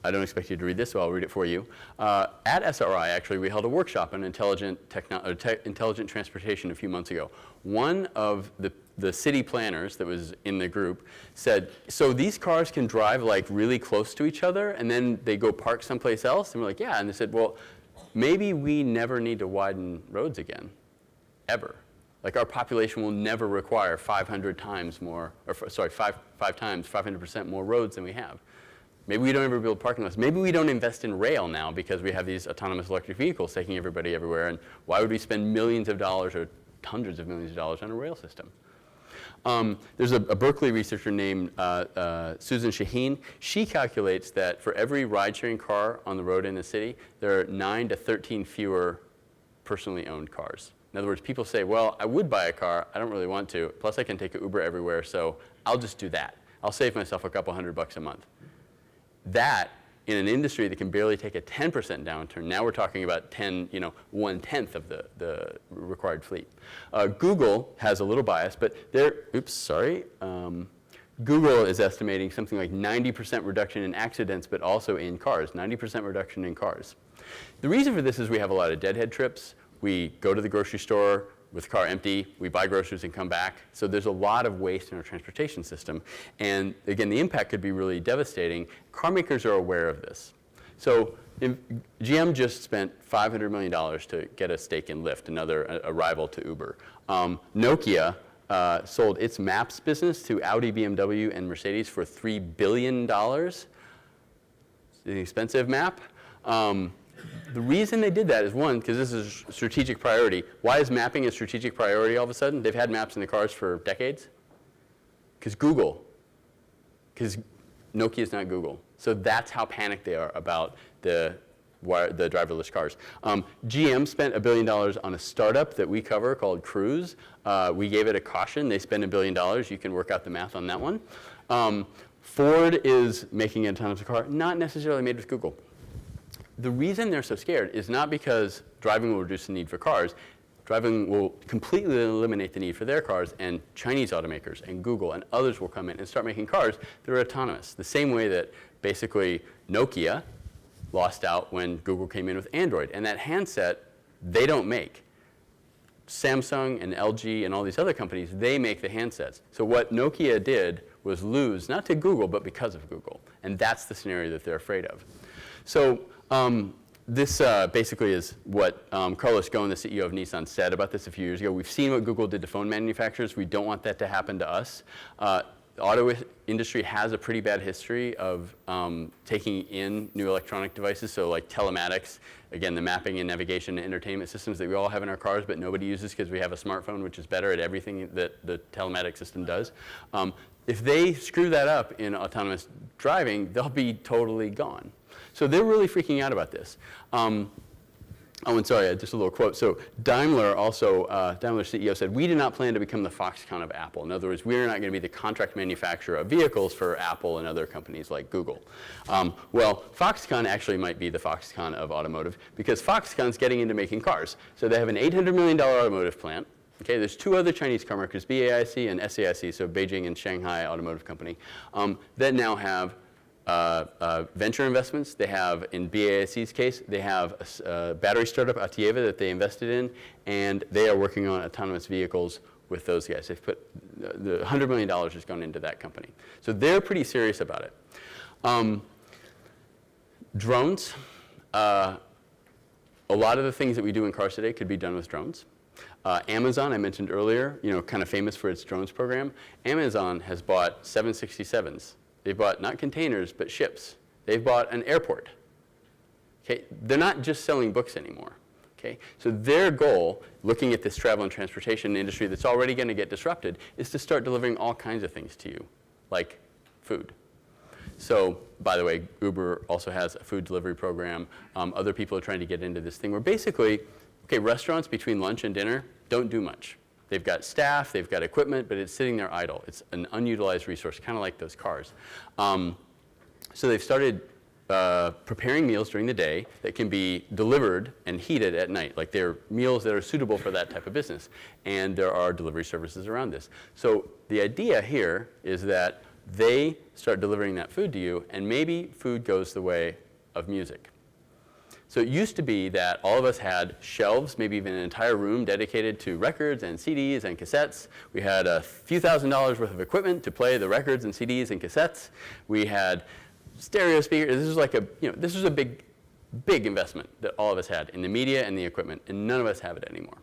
I don't expect you to read this, so I'll read it for you. At SRI, actually, we held a workshop on intelligent transportation a few months ago. One of the city planners that was in the group said, so these cars can drive like really close to each other and then they go park someplace else? And we're like, yeah. And they said, well, maybe we never need to widen roads again, ever. Like our population will never require 500 times more, or sorry, five times, 500% more roads than we have. Maybe we don't ever build parking lots. Maybe we don't invest in rail now because we have these autonomous electric vehicles taking everybody everywhere. And why would we spend millions of dollars or hundreds of millions of dollars on a rail system? There's a Berkeley researcher named Susan Shaheen. She calculates that for every ride-sharing car on the road in the city, there are 9 to 13 fewer personally owned cars. In other words, people say, well, I would buy a car. I don't really want to. Plus, I can take an Uber everywhere, so I'll just do that. I'll save myself a couple $100 a month. That, in an industry that can barely take a 10% downturn, now we're talking about 1/10 of the required fleet. Google has a little bias, but Google is estimating something like 90% reduction in accidents, but also in cars, 90% reduction in cars. The reason for this is we have a lot of deadhead trips. We go to the grocery store with the car empty, we buy groceries and come back. So there's a lot of waste in our transportation system. And again, the impact could be really devastating. Car makers are aware of this. So GM just spent $500 million to get a stake in Lyft, a rival to Uber. Nokia sold its maps business to Audi, BMW, and Mercedes for $3 billion. It's an expensive map. The reason they did that is, one, because this is a strategic priority. Why is mapping a strategic priority all of a sudden? They've had maps in the cars for decades. Because Nokia is not Google. So that's how panicked they are about the driverless cars. GM spent $1 billion on a startup that we cover called Cruise. We gave it a caution. They spent $1 billion. You can work out the math on that one. Ford is making an autonomous car, not necessarily made with Google. The reason they're so scared is not because driving will reduce the need for cars. Driving will completely eliminate the need for their cars, and Chinese automakers and Google and others will come in and start making cars that are autonomous. The same way that basically Nokia lost out when Google came in with Android. And that handset, they don't make. Samsung and LG and all these other companies, they make the handsets. So what Nokia did was lose, not to Google, but because of Google. And that's the scenario that they're afraid of. So this basically is what Carlos Ghosn, the CEO of Nissan, said about this a few years ago. We've seen what Google did to phone manufacturers. We don't want that to happen to us. The auto industry has a pretty bad history of taking in new electronic devices, so like telematics, again, the mapping and navigation and entertainment systems that we all have in our cars, but nobody uses because we have a smartphone, which is better at everything that the telematic system does. If they screw that up in autonomous driving, they'll be totally gone. So they're really freaking out about this. Oh, and sorry, just a little quote. So Daimler CEO said, "We do not plan to become the Foxconn of Apple." In other words, we're not going to be the contract manufacturer of vehicles for Apple and other companies like Google. Well, Foxconn actually might be the Foxconn of automotive because Foxconn's getting into making cars. So they have an $800 million automotive plant. Okay, there's two other Chinese car makers, BAIC and SAIC, so Beijing and Shanghai Automotive Company, that now have venture investments. They have, in BAIC's case, they have a battery startup, Atieva, that they invested in, and they are working on autonomous vehicles with those guys. They've put, the $100 million has gone into that company. So they're pretty serious about it. Drones. A lot of the things that we do in cars today could be done with drones. Amazon, I mentioned earlier, kind of famous for its drones program. Amazon has bought 767s. They've bought not containers, but ships. They've bought an airport. Okay? They're not just selling books anymore. Okay? So their goal, looking at this travel and transportation industry that's already going to get disrupted, is to start delivering all kinds of things to you, like food. So, by the way, Uber also has a food delivery program. Other people are trying to get into this thing where basically, okay, restaurants between lunch and dinner don't do much. They've got staff, they've got equipment, but it's sitting there idle. It's an unutilized resource, kind of like those cars. So they've started preparing meals during the day that can be delivered and heated at night. Like they're meals that are suitable for that type of business. And there are delivery services around this. So the idea here is that they start delivering that food to you, and maybe food goes the way of music. So it used to be that all of us had shelves, maybe even an entire room dedicated to records and CDs and cassettes. We had a few $1,000s worth of equipment to play the records and CDs and cassettes. We had stereo speakers. This was like this was a big, big investment that all of us had in the media and the equipment, and none of us have it anymore.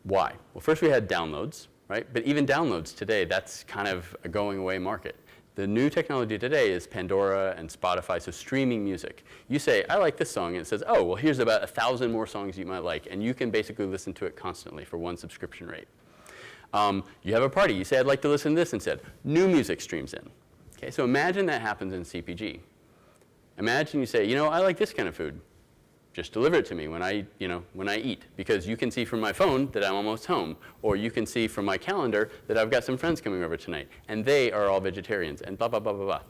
Why? Well, first we had downloads, right? But even downloads today, that's kind of a going away market. The new technology today is Pandora and Spotify, so streaming music. You say, I like this song, and it says, oh, well, here's about 1,000 more songs you might like, and you can basically listen to it constantly for one subscription rate. You have a party. You say, I'd like to listen to this instead. New music streams in. Okay, so imagine that happens in CPG. Imagine you say, I like this kind of food. Just deliver it to me when I eat, because you can see from my phone that I'm almost home, or you can see from my calendar that I've got some friends coming over tonight, and they are all vegetarians, and blah, blah, blah, blah, blah.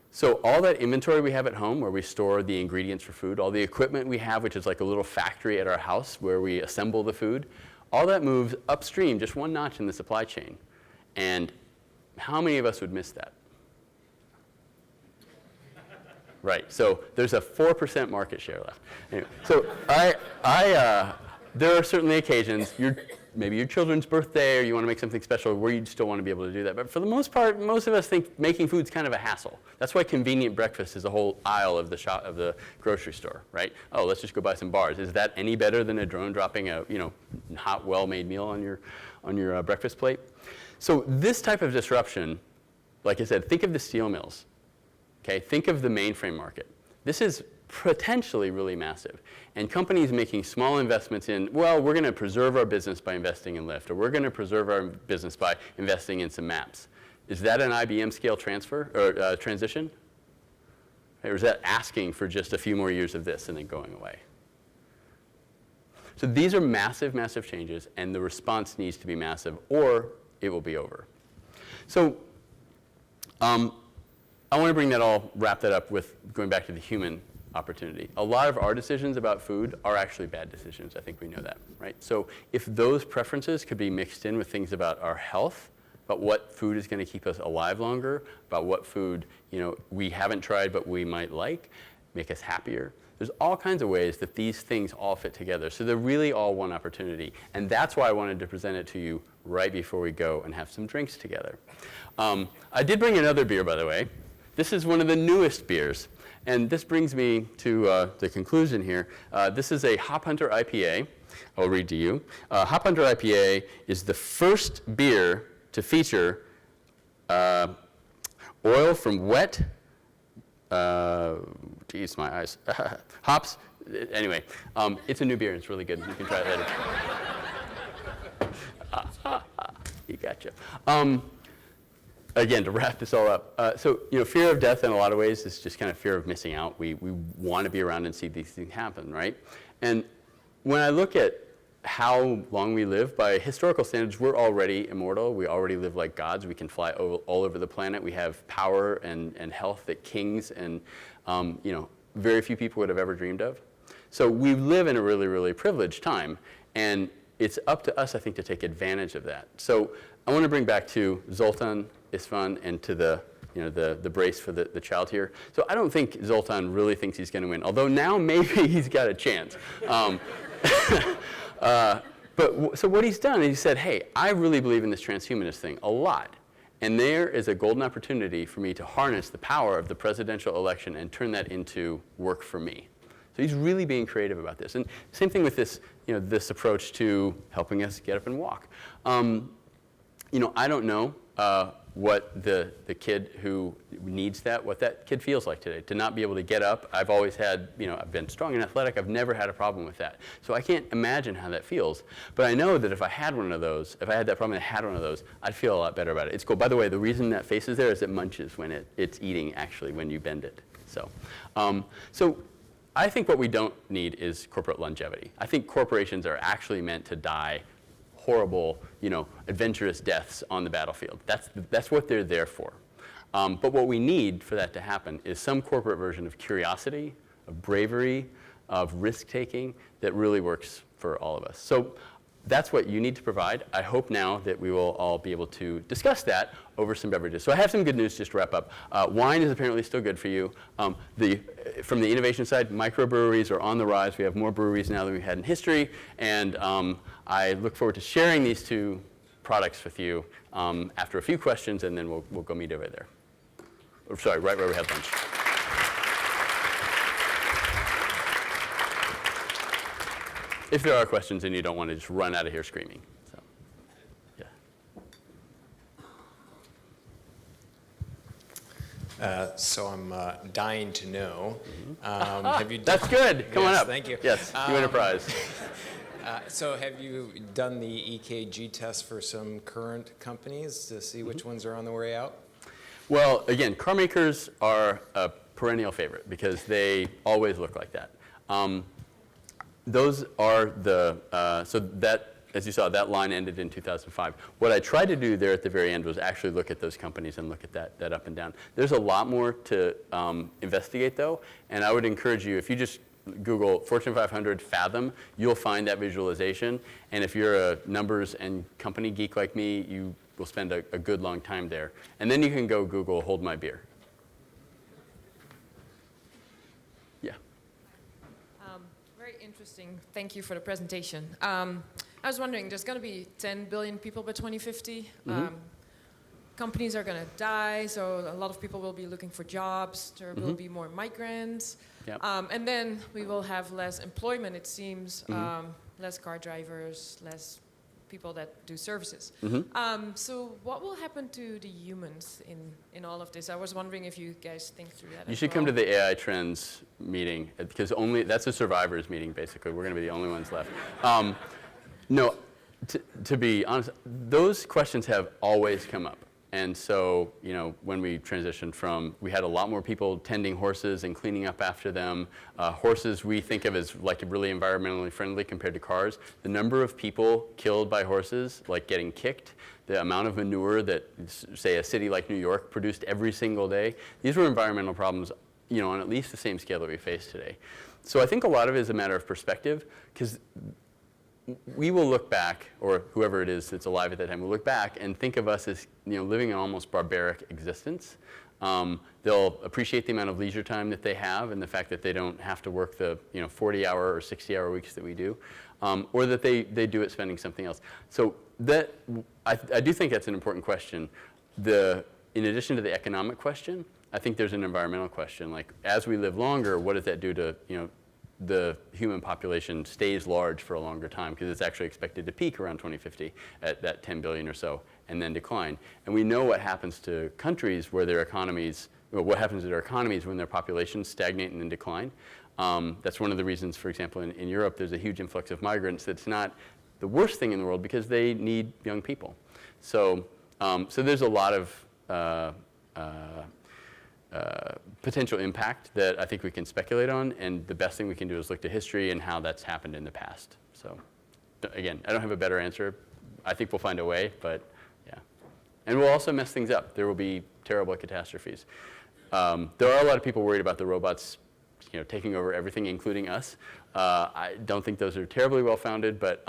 So all that inventory we have at home where we store the ingredients for food, all the equipment we have, which is like a little factory at our house where we assemble the food, all that moves upstream just one notch in the supply chain. And How many of us would miss that? Right, so there's a 4% market share left. Anyway, so there are certainly occasions, maybe your children's birthday, or you want to make something special where you still want to be able to do that. But for the most part, most of us think making food's kind of a hassle. That's why convenient breakfast is a whole aisle of the grocery store, right? Oh, let's just go buy some bars. Is that any better than a drone dropping a hot, well-made meal on your breakfast plate? So this type of disruption, like I said, think of the steel mills. Okay, think of the mainframe market. This is potentially really massive. And companies making small investments in, well, we're going to preserve our business by investing in Lyft, or we're going to preserve our business by investing in some maps. Is that an IBM scale transfer or transition? Or is that asking for just a few more years of this and then going away? So these are massive, massive changes, and the response needs to be massive, or it will be over. So I want to wrap that up with going back to the human opportunity. A lot of our decisions about food are actually bad decisions. I think we know that, right? So if those preferences could be mixed in with things about our health, about what food is going to keep us alive longer, about what food we haven't tried but we might like, make us happier. There's all kinds of ways that these things all fit together. So they're really all one opportunity. And that's why I wanted to present it to you right before we go and have some drinks together. I did bring another beer, by the way. This is one of the newest beers. And this brings me to the conclusion here. This is a Hop Hunter IPA. I'll read to you. Hop Hunter IPA is the first beer to feature oil from wet, geez, my eyes, hops. Anyway, it's a new beer. It's really good. You can try it later. You gotcha. Again, to wrap this all up, so fear of death in a lot of ways is just kind of fear of missing out. We want to be around and see these things happen, right? And when I look at how long we live, by historical standards, we're already immortal. We already live like gods. We can fly all over the planet. We have power and health that kings and very few people would have ever dreamed of. So we live in a really, really privileged time, and it's up to us, I think, to take advantage of that. So I want to bring back to Zoltan, Istvan, and to the brace for the child here. So I don't think Zoltan really thinks he's going to win, although now maybe he's got a chance. So what he's done is he said, hey, I really believe in this transhumanist thing a lot. And there is a golden opportunity for me to harness the power of the presidential election and turn that into work for me. So he's really being creative about this. And same thing with this, this approach to helping us get up and walk. I don't know what the kid who needs that, what that kid feels like today. To not be able to get up, I've always had, I've been strong and athletic, I've never had a problem with that. So I can't imagine how that feels. But I know that if I had one of those, if I had that problem and I had one of those, I'd feel a lot better about it. It's cool. By the way, the reason that face is there is it munches when it's eating, actually, when you bend it. So I think what we don't need is corporate longevity. I think corporations are actually meant to die horrible, adventurous deaths on the battlefield. That's what they're there for. But what we need for that to happen is some corporate version of curiosity, of bravery, of risk-taking that really works for all of us. So that's what you need to provide. I hope now that we will all be able to discuss that over some beverages. So I have some good news just to wrap up. Wine is apparently still good for you. From the innovation side, microbreweries are on the rise. We have more breweries now than we've had in history. And I look forward to sharing these two products with you after a few questions, and then we'll go meet over there. Or, sorry, right where we had lunch. If there are questions and you don't want to just run out of here screaming. So, yeah. So I'm dying to know. Have you? That's good. Come on Yes, up. Thank you. Yes, you win a prize. So have you done the EKG test for some current companies to see which ones are on the way out? Well, again, car makers are a perennial favorite because they always look like that. Those are so that, as you saw, that line ended in 2005. What I tried to do there at the very end was actually look at those companies and look at that up and down. There's a lot more to investigate, though, and I would encourage you, if you just Google Fortune 500 Fathom, you'll find that visualization. And if you're a numbers and company geek like me, you will spend a good long time there. And then you can go Google hold my beer. Yeah. Very interesting. Thank you for the presentation. I was wondering, there's going to be 10 billion people by 2050. Companies are going to die, so a lot of people will be looking for jobs. There will be more migrants. Yep. And then we will have less employment, it seems, less car drivers, less people that do services. So what will happen to the humans in all of this? I was wondering if you guys think through that. You should come to the AI Trends meeting, because that's a survivors meeting, basically. We're going to be the only ones left. No, to be honest, those questions have always come up. And so, when we transitioned we had a lot more people tending horses and cleaning up after them. Horses we think of as like really environmentally friendly compared to cars. The number of people killed by horses, like getting kicked, the amount of manure that, say, a city like New York produced every single day, these were environmental problems, on at least the same scale that we face today. So I think a lot of it is a matter of perspective, because we will look back, or whoever it is that's alive at that time will look back and think of us as living an almost barbaric existence. They'll appreciate the amount of leisure time that they have and the fact that they don't have to work the 40-hour or 60-hour weeks that we do, or that they do it spending something else. So I do think that's an important question. In addition to the economic question, I think there's an environmental question. Like, as we live longer, what does that do to the human population stays large for a longer time, because it's actually expected to peak around 2050 at that 10 billion or so and then decline. And we know what happens to countries where their economies, what happens to their economies when their populations stagnate and then decline. That's one of the reasons, for example, in Europe, there's a huge influx of migrants. That's not the worst thing in the world because they need young people. So there's a lot of potential impact that I think we can speculate on, and the best thing we can do is look to history and how that's happened in the past. So again, I don't have a better answer. I think we'll find a way, but yeah. And we'll also mess things up. There will be terrible catastrophes. There are a lot of people worried about the robots taking over everything, including us. I don't think those are terribly well-founded, but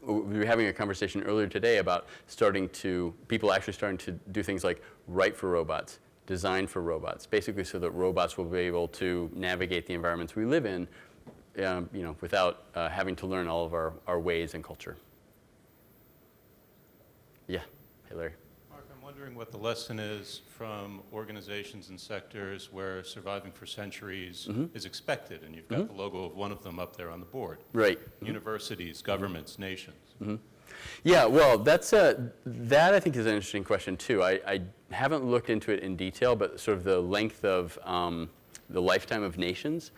we were having a conversation earlier today about people actually starting to do things like write for robots, design for robots, basically so that robots will be able to navigate the environments we live in, without having to learn all of our ways and culture. Yeah, hey Larry. Mark, I'm wondering what the lesson is from organizations and sectors where surviving for centuries is expected, and you've got the logo of one of them up there on the board. Right. Universities, governments, nations. Yeah, well, that I think is an interesting question too. I haven't looked into it in detail, but sort of the length of the lifetime of nations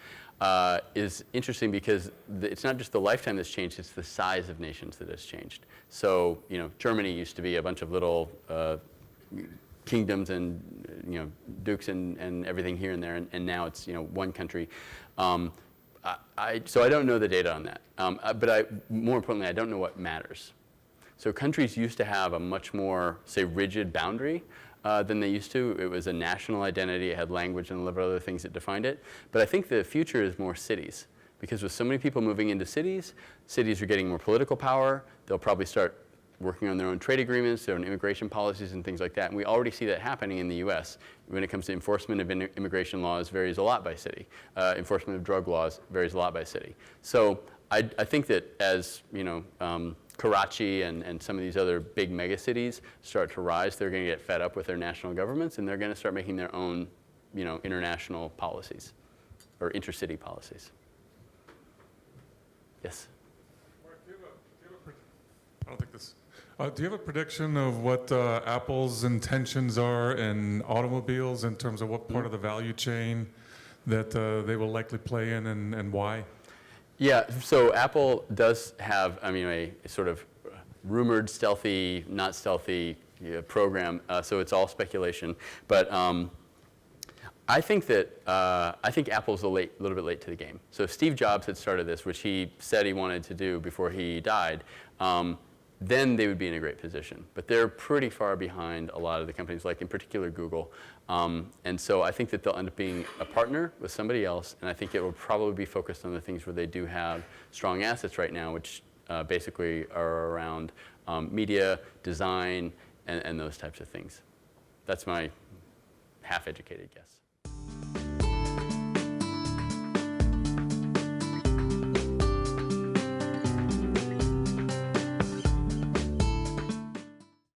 is interesting because it's not just the lifetime that's changed, it's the size of nations that has changed. So, Germany used to be a bunch of little kingdoms and, dukes and everything here and there, and now it's, one country. So I don't know the data on that, but more importantly, I don't know what matters. So countries used to have a much more, say, rigid boundary than they used to. It was a national identity. It had language and a lot of other things that defined it. But I think the future is more cities, because with so many people moving into cities, cities are getting more political power. They'll probably start working on their own trade agreements, their own immigration policies, and things like that. And we already see that happening in the U.S. When it comes to enforcement of immigration laws, varies a lot by city. Enforcement of drug laws varies a lot by city. So I think that as Karachi and some of these other big mega cities start to rise, they're going to get fed up with their national governments, and they're going to start making their own, international policies or intercity policies. Yes. Mark, do you have a prediction of what Apple's intentions are in automobiles in terms of what part of the value chain that they will likely play in and why? Yeah, so Apple does have, a sort of rumored stealthy, not stealthy program, so it's all speculation. But I think Apple's a little bit late to the game. So if Steve Jobs had started this, which he said he wanted to do before he died, then they would be in a great position. But they're pretty far behind a lot of the companies, like in particular Google. And so I think that they'll end up being a partner with somebody else, and I think it will probably be focused on the things where they do have strong assets right now, which basically are around media, design, and those types of things. That's my half-educated guess.